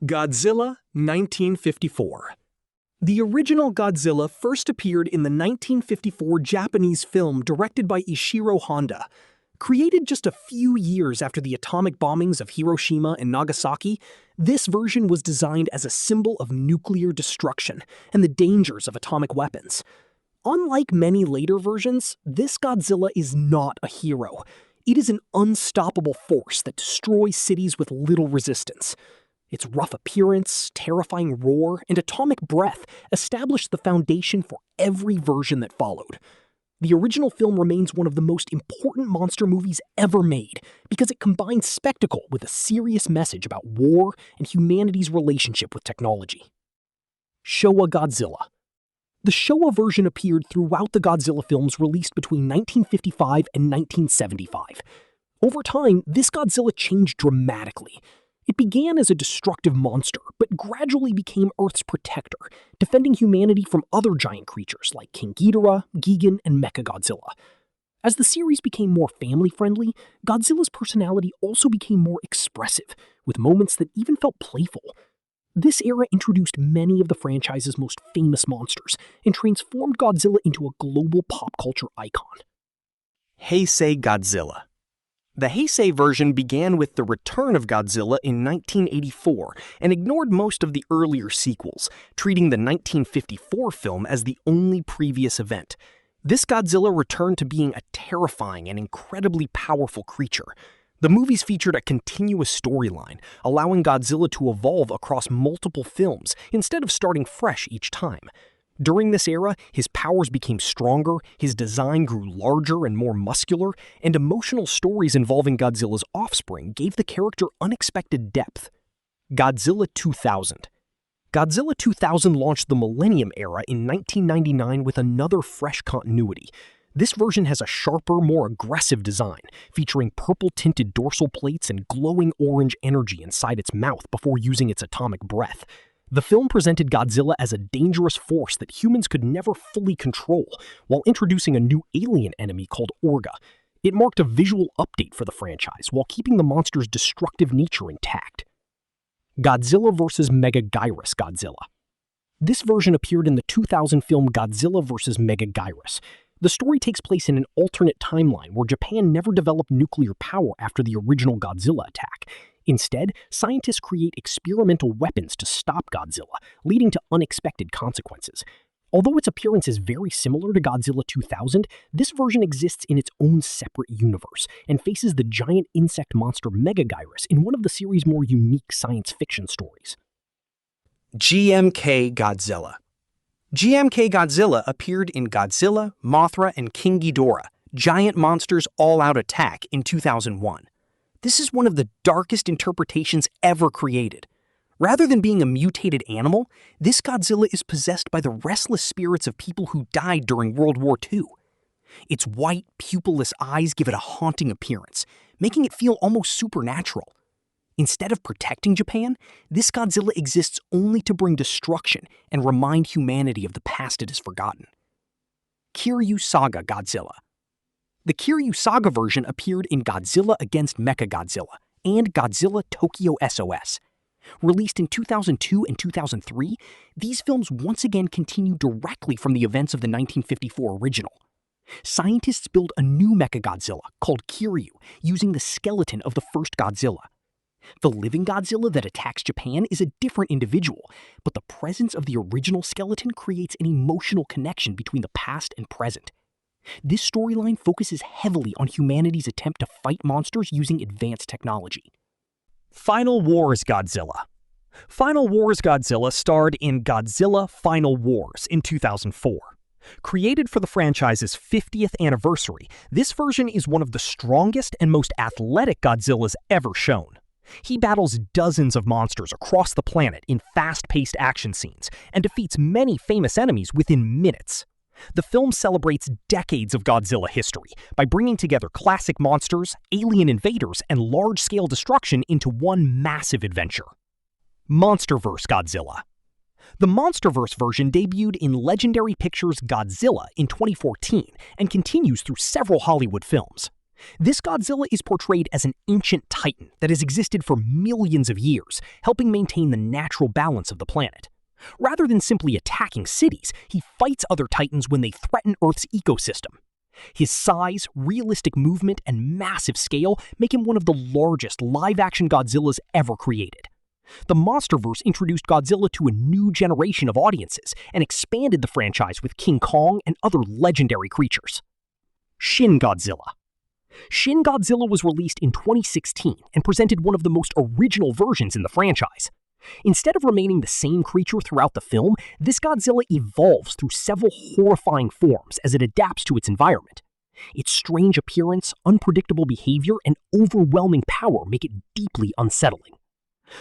Godzilla 1954. The original Godzilla first appeared in the 1954 Japanese film directed by Ishiro Honda. Created just a few years after the atomic bombings of Hiroshima and Nagasaki, this version was designed as a symbol of nuclear destruction and the dangers of atomic weapons. Unlike many later versions, this Godzilla is not a hero. It is an unstoppable force that destroys cities with little resistance. Its rough appearance, terrifying roar, and atomic breath established the foundation for every version that followed. The original film remains one of the most important monster movies ever made because it combines spectacle with a serious message about war and humanity's relationship with technology. Showa Godzilla. The Showa version appeared throughout the Godzilla films released between 1955 and 1975. Over time, this Godzilla changed dramatically. It began as a destructive monster, but gradually became Earth's protector, defending humanity from other giant creatures like King Ghidorah, Gigan, and Mechagodzilla. As the series became more family-friendly, Godzilla's personality also became more expressive, with moments that even felt playful. This era introduced many of the franchise's most famous monsters and transformed Godzilla into a global pop culture icon. Heisei Godzilla. The Heisei version began with the return of Godzilla in 1984 and ignored most of the earlier sequels, treating the 1954 film as the only previous event. This Godzilla returned to being a terrifying and incredibly powerful creature. The movies featured a continuous storyline, allowing Godzilla to evolve across multiple films instead of starting fresh each time. During this era, his powers became stronger, his design grew larger and more muscular, and emotional stories involving Godzilla's offspring gave the character unexpected depth. Godzilla 2000. Godzilla 2000 launched the Millennium Era in 1999 with another fresh continuity. This version has a sharper, more aggressive design, featuring purple-tinted dorsal plates and glowing orange energy inside its mouth before using its atomic breath. The film presented Godzilla as a dangerous force that humans could never fully control, while introducing a new alien enemy called Orga. It marked a visual update for the franchise, while keeping the monster's destructive nature intact. Godzilla vs. Megaguirus Godzilla. This version appeared in the 2000 film Godzilla vs. Megaguirus. The story takes place in an alternate timeline where Japan never developed nuclear power after the original Godzilla attack. Instead, scientists create experimental weapons to stop Godzilla, leading to unexpected consequences. Although its appearance is very similar to Godzilla 2000, this version exists in its own separate universe and faces the giant insect monster Megaguirus in one of the series' more unique science fiction stories. GMK Godzilla. GMK Godzilla appeared in Godzilla, Mothra, and King Ghidorah, Giant Monsters All-Out Attack in 2001. This is one of the darkest interpretations ever created. Rather than being a mutated animal, this Godzilla is possessed by the restless spirits of people who died during World War II. Its white, pupilless eyes give it a haunting appearance, making it feel almost supernatural. Instead of protecting Japan, this Godzilla exists only to bring destruction and remind humanity of the past it has forgotten. Kiryu Saga Godzilla. The Kiryu Saga version appeared in Godzilla Against Mechagodzilla and Godzilla Tokyo SOS. Released in 2002 and 2003, these films once again continue directly from the events of the 1954 original. Scientists build a new Mechagodzilla called Kiryu using the skeleton of the first Godzilla. The living Godzilla that attacks Japan is a different individual, but the presence of the original skeleton creates an emotional connection between the past and present. This storyline focuses heavily on humanity's attempt to fight monsters using advanced technology. Final Wars Godzilla. Final Wars Godzilla starred in Godzilla Final Wars in 2004. Created for the franchise's 50th anniversary, this version is one of the strongest and most athletic Godzillas ever shown. He battles dozens of monsters across the planet in fast-paced action scenes and defeats many famous enemies within minutes. The film celebrates decades of Godzilla history by bringing together classic monsters, alien invaders, and large-scale destruction into one massive adventure. Monsterverse Godzilla. The Monsterverse version debuted in Legendary Pictures' Godzilla in 2014 and continues through several Hollywood films. This Godzilla is portrayed as an ancient titan that has existed for millions of years, helping maintain the natural balance of the planet. Rather than simply attacking cities, he fights other titans when they threaten Earth's ecosystem. His size, realistic movement, and massive scale make him one of the largest live-action Godzillas ever created. The MonsterVerse introduced Godzilla to a new generation of audiences and expanded the franchise with King Kong and other legendary creatures. Shin Godzilla. Shin Godzilla was released in 2016 and presented one of the most original versions in the franchise. Instead of remaining the same creature throughout the film, this Godzilla evolves through several horrifying forms as it adapts to its environment. Its strange appearance, unpredictable behavior, and overwhelming power make it deeply unsettling.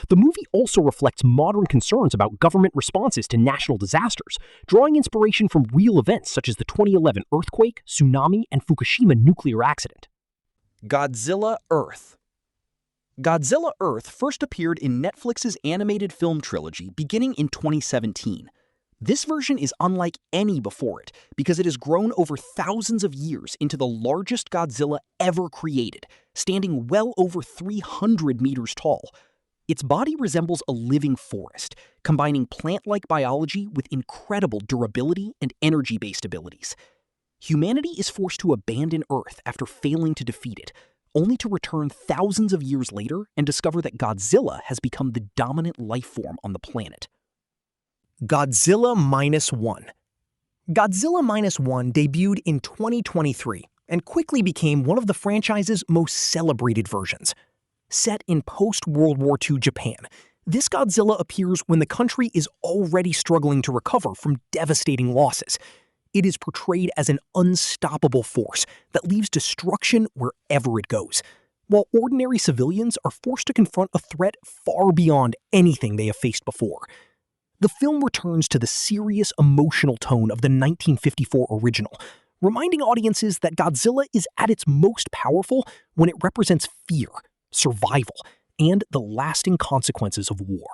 The movie also reflects modern concerns about government responses to national disasters, drawing inspiration from real events such as the 2011 earthquake, tsunami, and Fukushima nuclear accident. Godzilla Earth. Godzilla Earth first appeared in Netflix's animated film trilogy beginning in 2017. This version is unlike any before it because it has grown over thousands of years into the largest Godzilla ever created, standing well over 300 meters tall. Its body resembles a living forest, combining plant-like biology with incredible durability and energy-based abilities. Humanity is forced to abandon Earth after failing to defeat it, only to return thousands of years later and discover that Godzilla has become the dominant life form on the planet. Godzilla Minus One. Godzilla Minus One debuted in 2023 and quickly became one of the franchise's most celebrated versions. Set in post-World War II Japan, this Godzilla appears when the country is already struggling to recover from devastating losses. It is portrayed as an unstoppable force that leaves destruction wherever it goes, while ordinary civilians are forced to confront a threat far beyond anything they have faced before. The film returns to the serious, emotional tone of the 1954 original, reminding audiences that Godzilla is at its most powerful when it represents fear, survival, and the lasting consequences of war.